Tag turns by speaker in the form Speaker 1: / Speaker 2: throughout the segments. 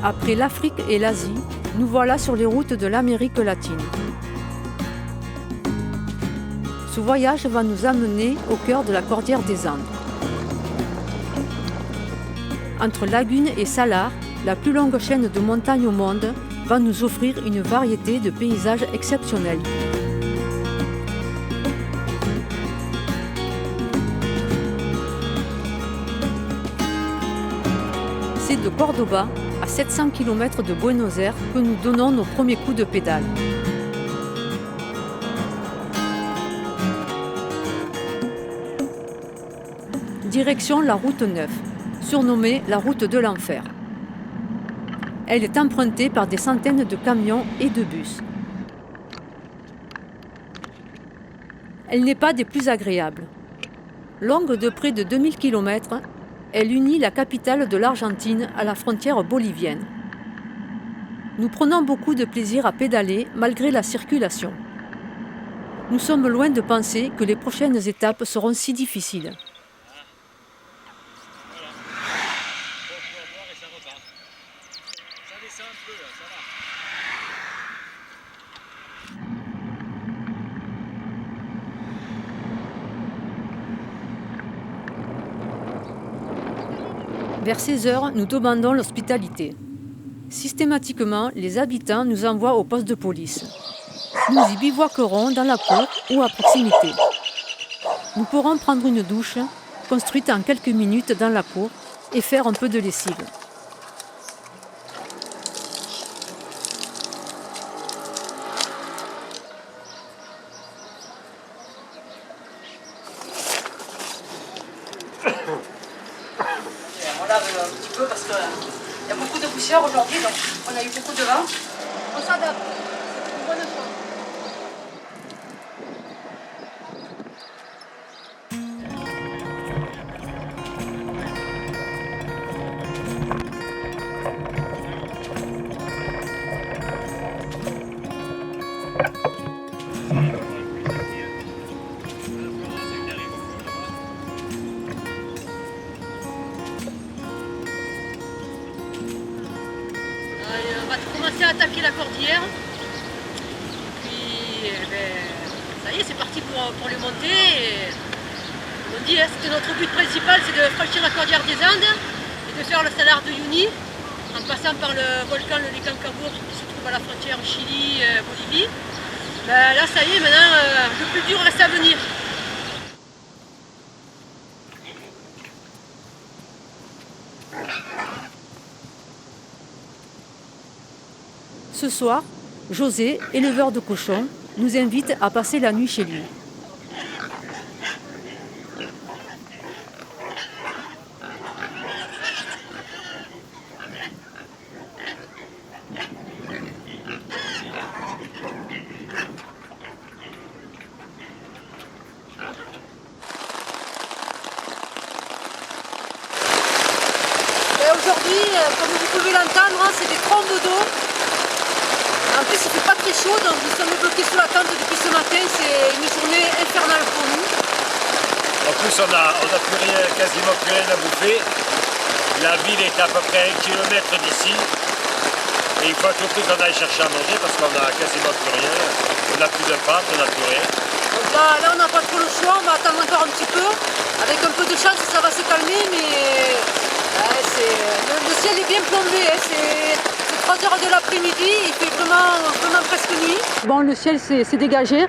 Speaker 1: Après l'Afrique et l'Asie, nous voilà sur les routes de l'Amérique latine. Ce voyage va nous amener au cœur de la cordillère des Andes. Entre Lagunes et Salar, la plus longue chaîne de montagnes au monde va nous offrir une variété de paysages exceptionnels. C'est de Cordoba, à 700 km de Buenos Aires, que nous donnons nos premiers coups de pédale. Direction la route 9, surnommée la route de l'enfer. Elle est empruntée par des centaines de camions et de bus. Elle n'est pas des plus agréables. Longue de près de 2000 km, elle unit la capitale de l'Argentine à la frontière bolivienne. Nous prenons beaucoup de plaisir à pédaler malgré la circulation. Nous sommes loin de penser que les prochaines étapes seront si difficiles. Vers 16 heures, nous demandons l'hospitalité. Systématiquement, les habitants nous envoient au poste de police. Nous y bivouaquerons dans la cour ou à proximité. Nous pourrons prendre une douche, construite en quelques minutes dans la cour, et faire un peu de lessive.
Speaker 2: On lave un petit peu parce qu'il y a beaucoup de poussière aujourd'hui, donc on a eu beaucoup de vent. On s'adapte, c'est une bonne chose. On va commencer à attaquer la cordillère. Puis ça y est, c'est parti pour le monter. Et, on dit, c'était notre but principal, c'est de franchir la cordillère des Andes et de faire le Salar de Uyuni en passant par le volcan le Licancabur qui se trouve à la frontière Chili-Bolivie. Là ça y est, maintenant le plus dur reste à venir.
Speaker 1: Ce soir, José, éleveur de cochons, nous invite à passer la nuit chez lui.
Speaker 2: Aujourd'hui, comme vous pouvez l'entendre, c'est des trombes d'eau. En plus, il ne fait pas très chaud, donc nous sommes bloqués sous la tente depuis ce matin. C'est une journée infernale pour nous.
Speaker 3: En plus, on n'a plus rien, quasiment plus rien à bouffer. La ville est à peu près 1 km d'ici. Et il faut à tout prix qu'on aille chercher à manger parce qu'on n'a quasiment plus rien. On n'a plus de pâtes, on n'a plus rien.
Speaker 2: Donc là, on n'a pas trop le choix, on va attendre encore un petit peu. Avec un peu de chance, ça va se calmer, mais le ciel est bien plombé. C'est 3 heures de l'après-midi, il fait vraiment presque nuit.
Speaker 1: Bon, le ciel s'est dégagé.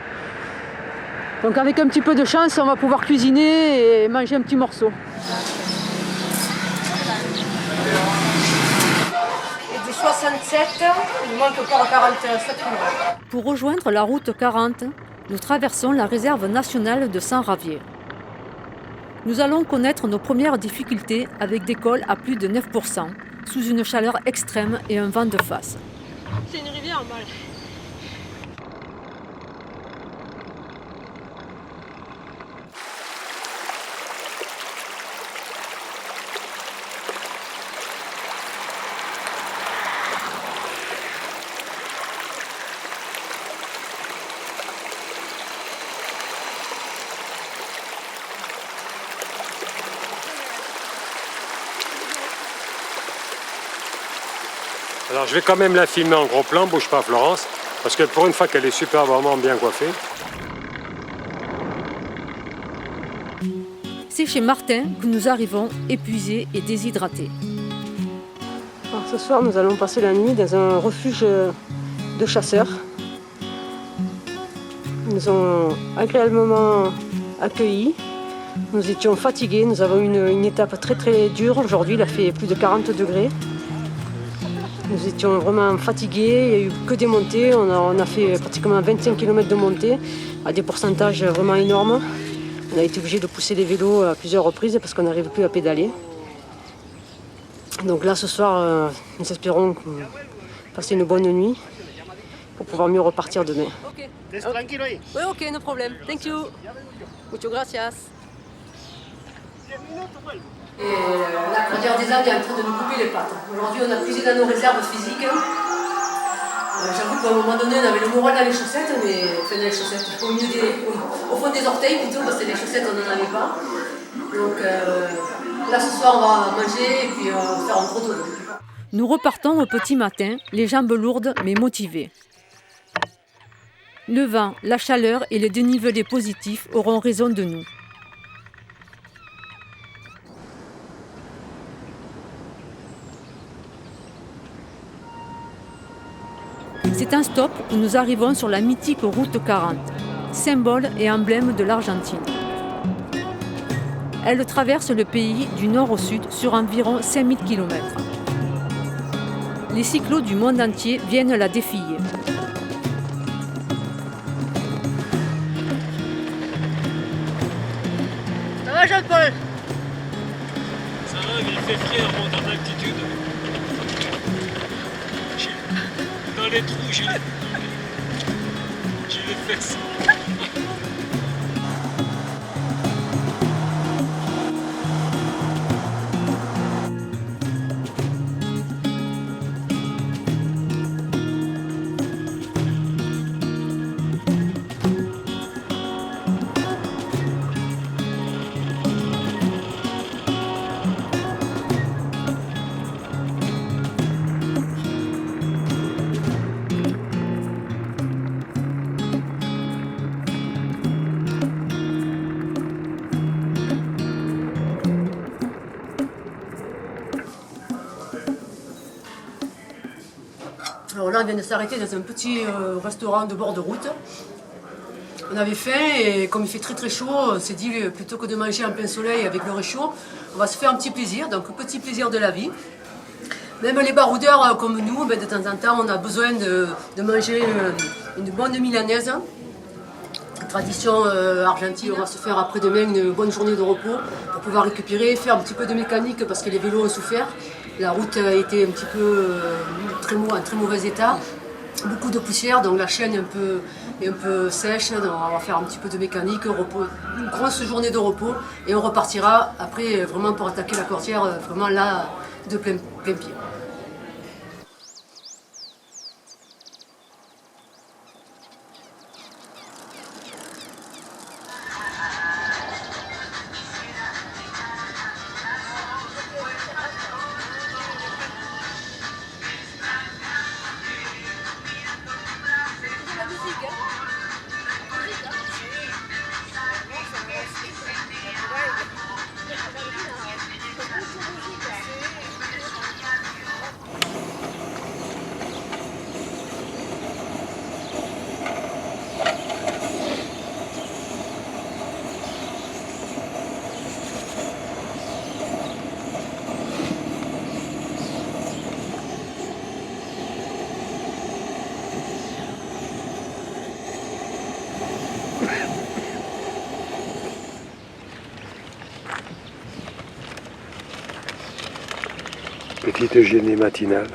Speaker 1: Donc avec un petit peu de chance, on va pouvoir cuisiner et manger un petit morceau.
Speaker 2: Et du 67, il manque encore 47 km.
Speaker 1: Pour rejoindre la route 40, nous traversons la réserve nationale de San Javier. Nous allons connaître nos premières difficultés avec des cols à plus de 9%, sous une chaleur extrême et un vent de face.
Speaker 2: C'est une rivière mal.
Speaker 4: Alors je vais quand même la filmer en gros plan, bouge pas Florence, parce que pour une fois qu'elle est superbement bien coiffée.
Speaker 1: C'est chez Martin que nous arrivons, épuisés et déshydratés.
Speaker 2: Alors, ce soir, nous allons passer la nuit dans un refuge de chasseurs. Ils nous ont agréablement accueillis. Nous étions fatigués, nous avons eu une étape très très dure. Aujourd'hui, il a fait plus de 40 degrés. Nous étions vraiment fatigués, il n'y a eu que des montées. On a fait pratiquement 25 km de montée à des pourcentages vraiment énormes. On a été obligé de pousser les vélos à plusieurs reprises parce qu'on n'arrive plus à pédaler. Donc là, ce soir, nous espérons passer une bonne nuit pour pouvoir mieux repartir demain.
Speaker 1: Ok. Oui, ok, no problem. Thank you. Muchas gracias. Et la Cordillère des Andes est en train de nous couper les pattes. Aujourd'hui, on a puisé dans nos réserves physiques. J'avoue qu'à un moment donné, on avait le moral dans les chaussettes, enfin dans les chaussettes, au fond des orteils plutôt, parce que les chaussettes, on n'en avait pas. Donc là, ce soir, on va manger et puis faire un gros dodo. Nous repartons au petit matin, les jambes lourdes mais motivées. Le vent, la chaleur et les dénivelés positifs auront raison de nous. C'est un stop où nous arrivons sur la mythique route 40, symbole et emblème de l'Argentine. Elle traverse le pays du nord au sud sur environ 5000 km. Les cyclos du monde entier viennent la défier.
Speaker 2: Ça va, Jean-Paul?
Speaker 4: Ça va, il fait frais en montant d'altitude. Dans les trous, j'ai les fesses.
Speaker 2: Alors là, on vient de s'arrêter dans un petit restaurant de bord de route. On avait faim et comme il fait très très chaud, on s'est dit plutôt que de manger en plein soleil avec le réchaud, on va se faire un petit plaisir, donc petit plaisir de la vie. Même les baroudeurs comme nous, de temps en temps, on a besoin de manger une bonne milanaise. Tradition argentine, on va se faire après-demain une bonne journée de repos pour pouvoir récupérer, faire un petit peu de mécanique parce que les vélos ont souffert. La route a été un petit peu en très mauvais état, beaucoup de poussière, donc la chaîne est un peu sèche, donc on va faire un petit peu de mécanique, repos, une grosse journée de repos et on repartira après vraiment pour attaquer la Cordillère, vraiment là de plein pied.
Speaker 4: Petite déjeuner matinale.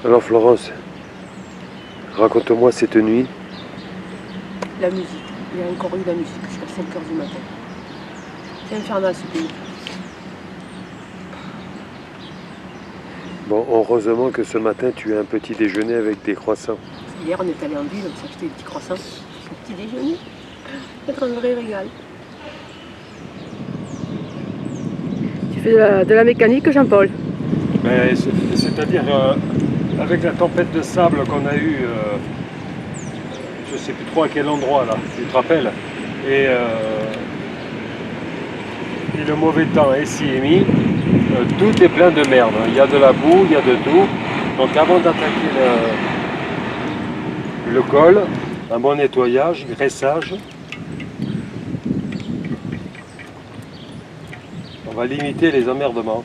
Speaker 4: Alors Florence, raconte-moi cette nuit.
Speaker 2: La musique, il y a encore eu la musique jusqu'à 5h du matin. C'est infernal ce pays.
Speaker 4: Bon, heureusement que ce matin tu as un petit déjeuner avec des croissants.
Speaker 2: Hier on est allé en ville, on s'est acheté des petits croissants. Un petit déjeuner, c'est un vrai régal. de la mécanique, Jean-Paul.
Speaker 4: C'est-à-dire, avec la tempête de sable qu'on a eue, je ne sais plus trop à quel endroit là, tu te rappelles, et le mauvais temps ici est mis, tout est plein de merde. Il y a de la boue, il y a de tout. Donc avant d'attaquer le col, un bon nettoyage, graissage. On va limiter les emmerdements.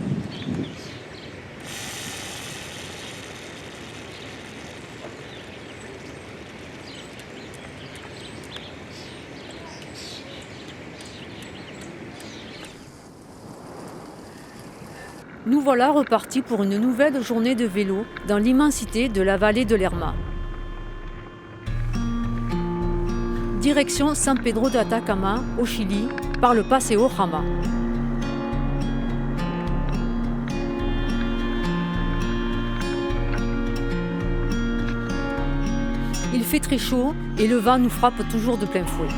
Speaker 1: Nous voilà repartis pour une nouvelle journée de vélo dans l'immensité de la vallée de Lerma. Direction San Pedro de Atacama, au Chili, par le Paseo Jama. Il fait très chaud et le vent nous frappe toujours de plein fouet.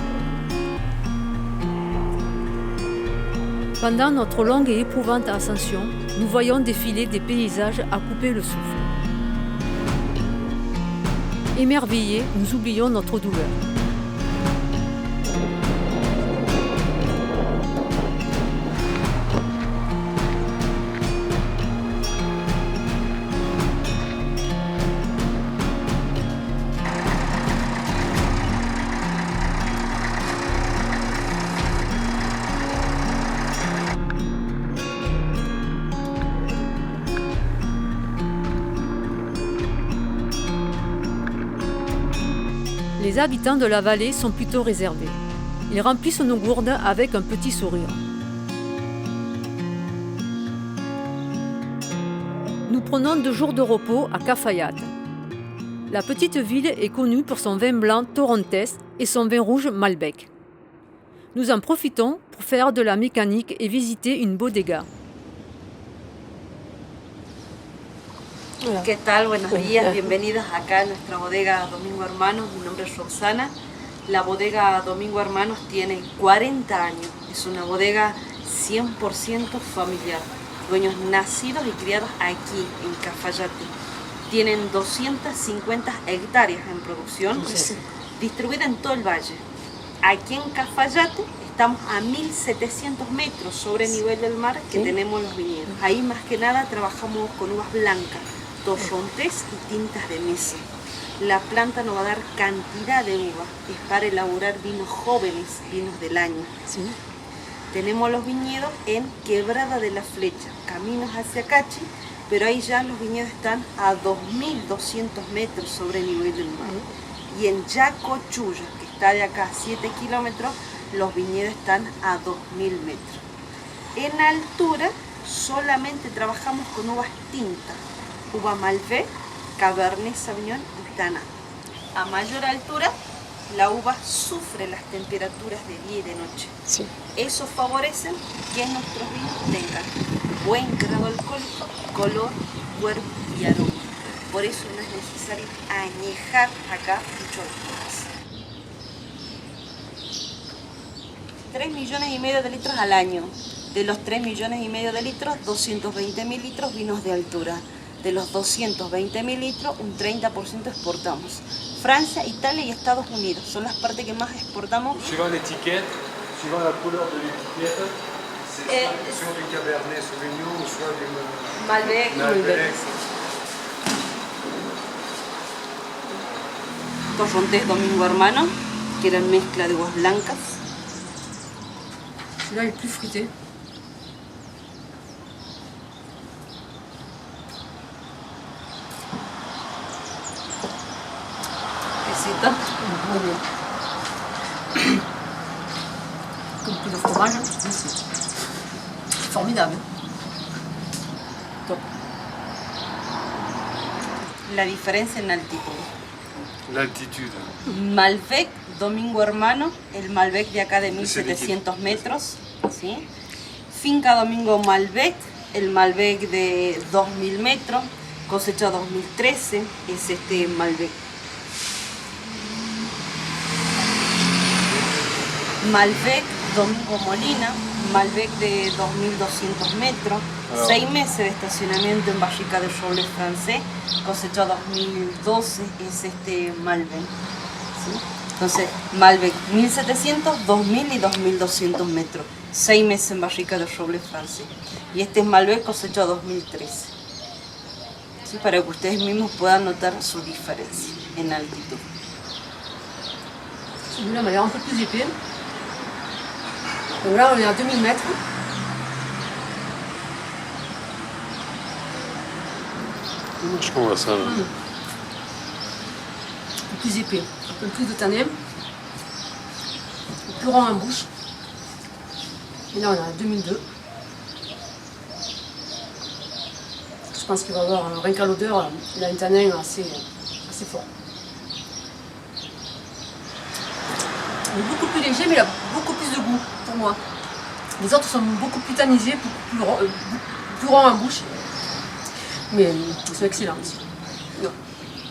Speaker 1: Pendant notre longue et éprouvante ascension, nous voyons défiler des paysages à couper le souffle. Émerveillés, nous oublions notre douleur. Les habitants de la vallée sont plutôt réservés. Ils remplissent nos gourdes avec un petit sourire. Nous prenons 2 jours de repos à Cafayate. La petite ville est connue pour son vin blanc Torrontés et son vin rouge Malbec. Nous en profitons pour faire de la mécanique et visiter une bodega.
Speaker 5: ¿Qué tal? Buenos días, bienvenidas acá a nuestra bodega Domingo Hermanos. Mi nombre es Roxana. La bodega Domingo Hermanos tiene 40 años. Es una bodega 100% familiar. Dueños nacidos y criados aquí, en Cafayate. Tienen 250 hectáreas en producción, distribuidas en todo el valle. Aquí en Cafayate estamos a 1700 metros sobre el nivel del mar que tenemos los viñedos. Ahí más que nada trabajamos con uvas blancas, torrontés y tintas de mesa. La planta nos va a dar cantidad de uva, es para elaborar vinos jóvenes, vinos del año. ¿Sí? Tenemos los viñedos en Quebrada de la Flecha, caminos hacia Cachi, pero ahí ya los viñedos están a 2200 metros sobre el nivel del mar. Y en Yacochulla, que está de acá a 7 kilómetros, los viñedos están a 2000 metros. En altura solamente trabajamos con uvas tintas, uva Malbec, Cabernet Sauvignon y Tannat. A mayor altura, la uva sufre las temperaturas de día y de noche. Sí. Eso favorece que nuestros vinos tengan buen grado alcohólico, color, cuerpo y aroma. Por eso no es necesario añejar acá mucho alcohol. 3,5 millones de litros al año. De los 3,5 millones de litros, 220.000 litros vinos de altura. De los 220.000 litros, un 30% exportamos. Francia, Italia y Estados Unidos son las partes que más exportamos.
Speaker 4: Suivant l'étiquette, suivant la couleur de l'étiquette, c'est soit du Cabernet Sauvignon ou soit du
Speaker 5: Malbec.
Speaker 4: Malbec.
Speaker 5: Torrontés Domingo Hermano, que eran mezcla de uvas blancas.
Speaker 1: Celui-là est plus fruité.
Speaker 5: Pesita.
Speaker 1: Muy bien. Comme tout le fromage, c'est formidable. Top.
Speaker 5: La diferencia en altitud.
Speaker 4: L'altitude.
Speaker 5: Malbec Domingo Hermano, el Malbec de acá de 1700 metros. ¿Sí? Finca Domingo Malbec, el Malbec de 2000 metros, cosecha 2013, es este Malbec. Malbec Domingo Molina, Malbec de 2200 metros, 6 meses de estacionamiento en barrica de roble francés, cosechado 2012 es este Malbec. ¿Sí? Entonces, Malbec 1700, 2000 y 2200 metros, 6 meses en barrica de roble francés. Y este es Malbec cosechado 2013. ¿Sí? Para que ustedes mismos puedan notar su diferencia en altitud.
Speaker 2: Celui-là m'a l'air un peu plus épais. Donc là, on est à 2000 mètres.
Speaker 4: Je vois ça. Là.
Speaker 2: Un peu plus épais, un peu plus de tanin, plus rond en bouche. Et là, on est à 2002. Je pense qu'il va avoir, rien qu'à l'odeur, il a un tanin assez fort. Il est beaucoup plus léger, mais il a beaucoup plus de goût pour moi. Les autres sont beaucoup plus tannisés, plus ronds en bouche. Mais ils sont excellents aussi. Non.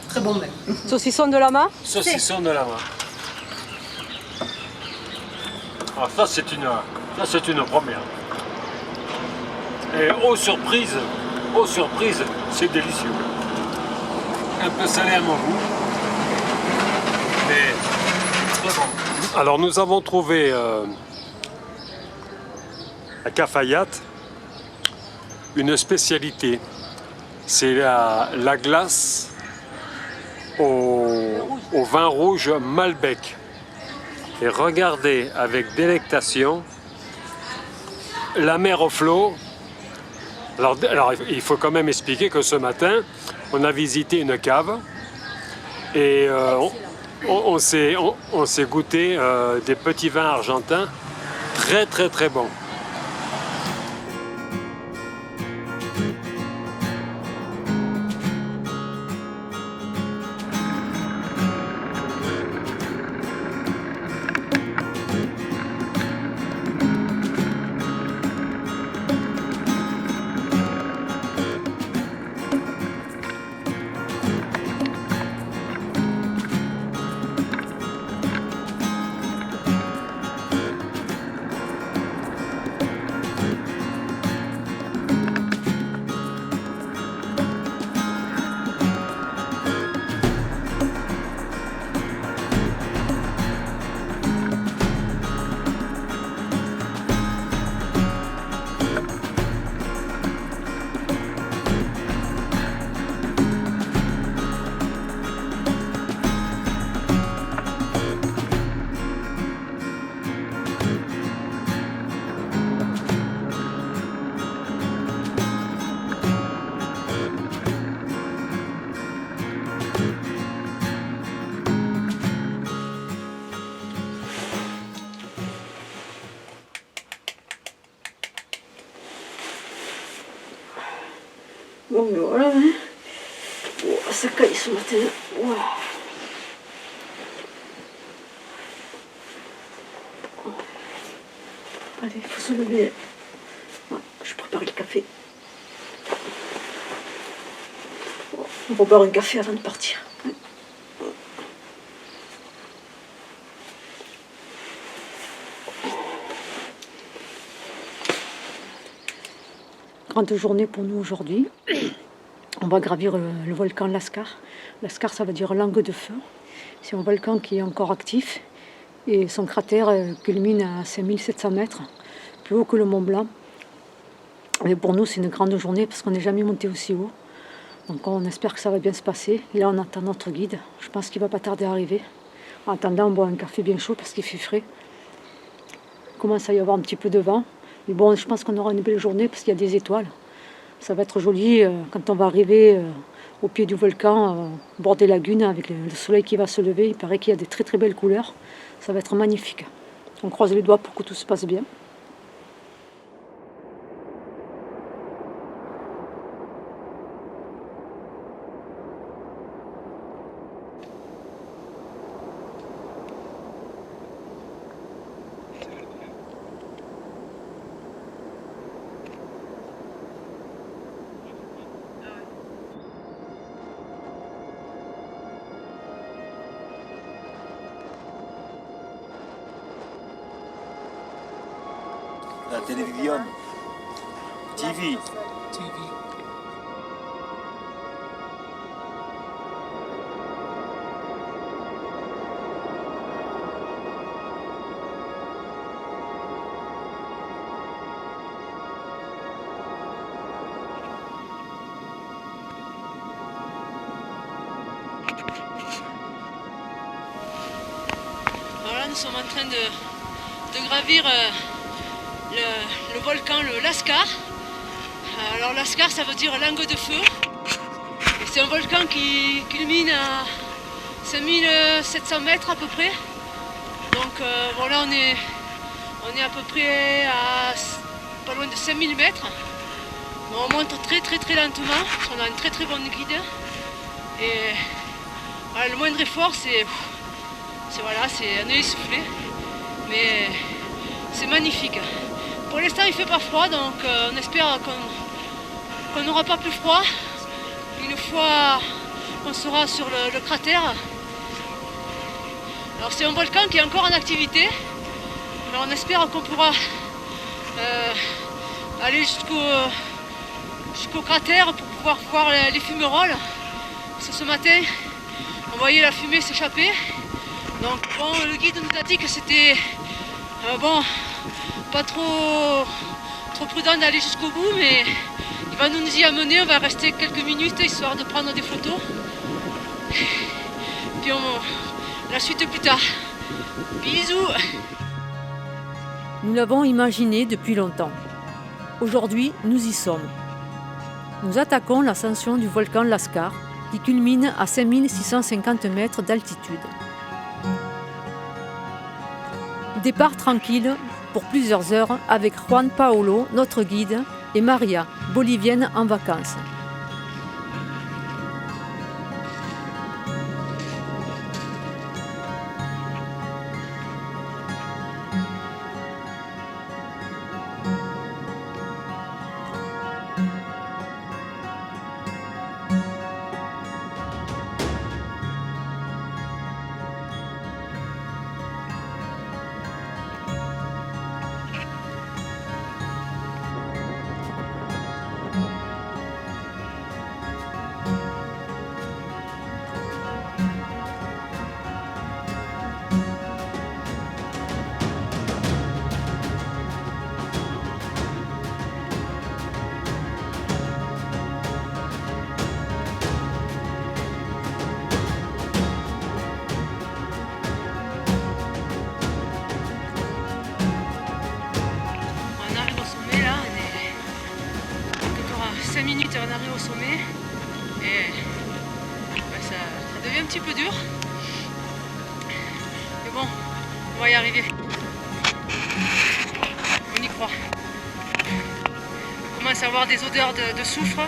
Speaker 2: Très bon même.
Speaker 1: Saucisson de lama.
Speaker 4: Saucisson de lama. Alors ça c'est une première. Et aux surprises, c'est délicieux. Un peu salé à mon goût, mais très bon. Alors nous avons trouvé à Cafayate une spécialité. C'est la glace au vin rouge Malbec. Et regardez avec délectation la mer au flot. Alors il faut quand même expliquer que ce matin, on a visité une cave et on s'est goûté des petits vins argentins très très très bons.
Speaker 2: Bon, mais voilà, hein. Oh, ça caille ce matin. Wow. Allez, il faut se lever. Ouais, je prépare le café. On va boire un café avant de partir.
Speaker 1: Grande journée pour nous aujourd'hui. On va gravir le volcan Lascar. Lascar, ça veut dire langue de feu. C'est un volcan qui est encore actif et son cratère culmine à 5700 mètres, plus haut que le Mont Blanc. Et pour nous, c'est une grande journée parce qu'on n'est jamais monté aussi haut. Donc on espère que ça va bien se passer. Et là, on attend notre guide. Je pense qu'il ne va pas tarder à arriver. En attendant, on boit un café bien chaud parce qu'il fait frais. Il commence à y avoir un petit peu de vent. Mais bon, je pense qu'on aura une belle journée parce qu'il y a des étoiles. Ça va être joli quand on va arriver au pied du volcan, au bord des lagunes, avec le soleil qui va se lever. Il paraît qu'il y a des très très belles couleurs. Ça va être magnifique. On croise les doigts pour que tout se passe bien.
Speaker 3: télévision. TV.
Speaker 2: Voilà, nous sommes en train de gravir le volcan, le Lascar. Alors Lascar, ça veut dire langue de feu. Et c'est un volcan qui culmine à 5700 mètres à peu près. Donc voilà, on est à peu près à pas loin de 5000 mètres. Bon, on monte très lentement, parce qu'on a une très bonne guide. Et voilà, le moindre effort, c'est un œil soufflé, mais c'est magnifique. Pour l'instant il fait pas froid, donc on espère qu'on n'aura pas plus froid une fois qu'on sera sur le cratère. Alors c'est un volcan qui est encore en activité, mais on espère qu'on pourra aller jusqu'au cratère pour pouvoir voir les fumerolles. Parce que ce matin on voyait la fumée s'échapper. Donc bon, le guide nous a dit que c'était pas trop prudent d'aller jusqu'au bout, mais il va nous y amener. On va rester quelques minutes histoire de prendre des photos. Puis la suite plus tard. Bisous.
Speaker 1: Nous l'avons imaginé depuis longtemps. Aujourd'hui, nous y sommes. Nous attaquons l'ascension du volcan Lascar, qui culmine à 5650 mètres d'altitude. Départ tranquille pour plusieurs heures avec Juan Paolo, notre guide, et Maria, bolivienne en vacances.
Speaker 2: minutes et on arrive au sommet. Et ça devient un petit peu dur. Mais bon, on va y arriver. On y croit. On commence à avoir des odeurs de soufre.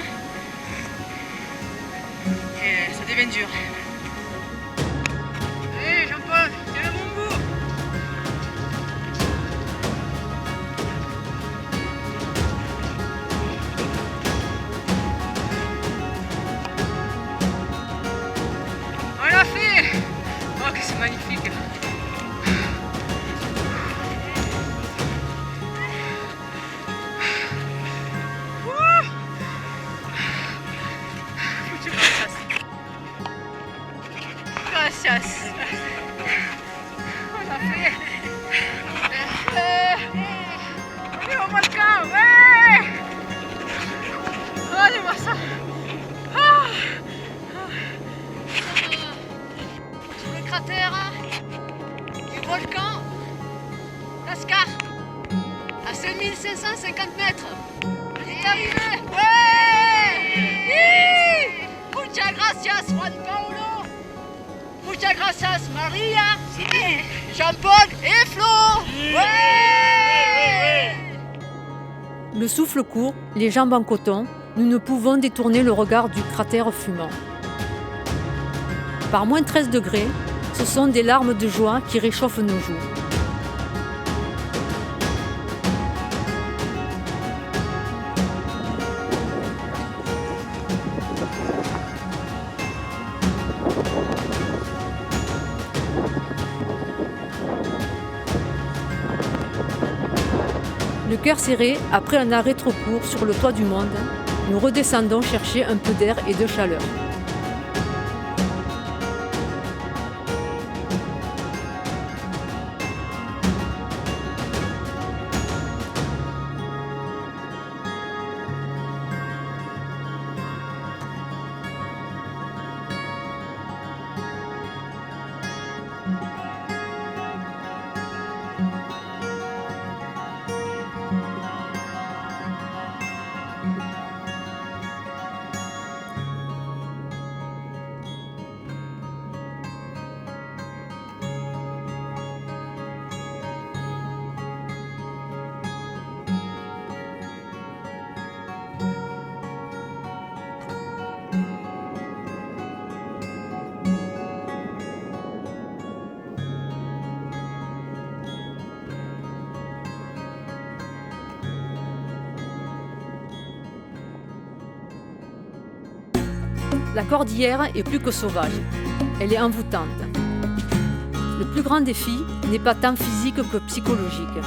Speaker 2: Et ça devient dur. Allez Jean-Paul, tiens mon bout. On l'a fait. Oh que c'est magnifique. Gracias. On l'a fait. On est au volcan, ouais. Regardez-moi ça. Sur le cratère du volcan Lascar à 5550 mètres. On est arrivé. Ouais. Muchas gracias Juan Paulo. Muchas gracias Maria, Jean-Paul et Flo. Ouais.
Speaker 1: Le souffle court, les jambes en coton, nous ne pouvons détourner le regard du cratère fumant. Par moins 13 degrés, ce sont des larmes de joie qui réchauffent nos joues. Le cœur serré, après un arrêt trop court sur le toit du monde, nous redescendons chercher un peu d'air et de chaleur. La cordillère est plus que sauvage, elle est envoûtante. Le plus grand défi n'est pas tant physique que psychologique.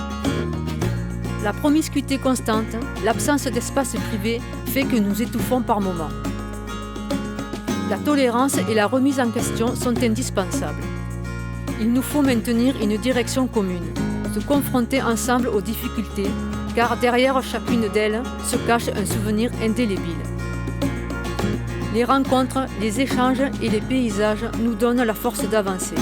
Speaker 1: La promiscuité constante, l'absence d'espace privé fait que nous étouffons par moments. La tolérance et la remise en question sont indispensables. Il nous faut maintenir une direction commune, se confronter ensemble aux difficultés, car derrière chacune d'elles se cache un souvenir indélébile. Les rencontres, les échanges et les paysages nous donnent la force d'avancer.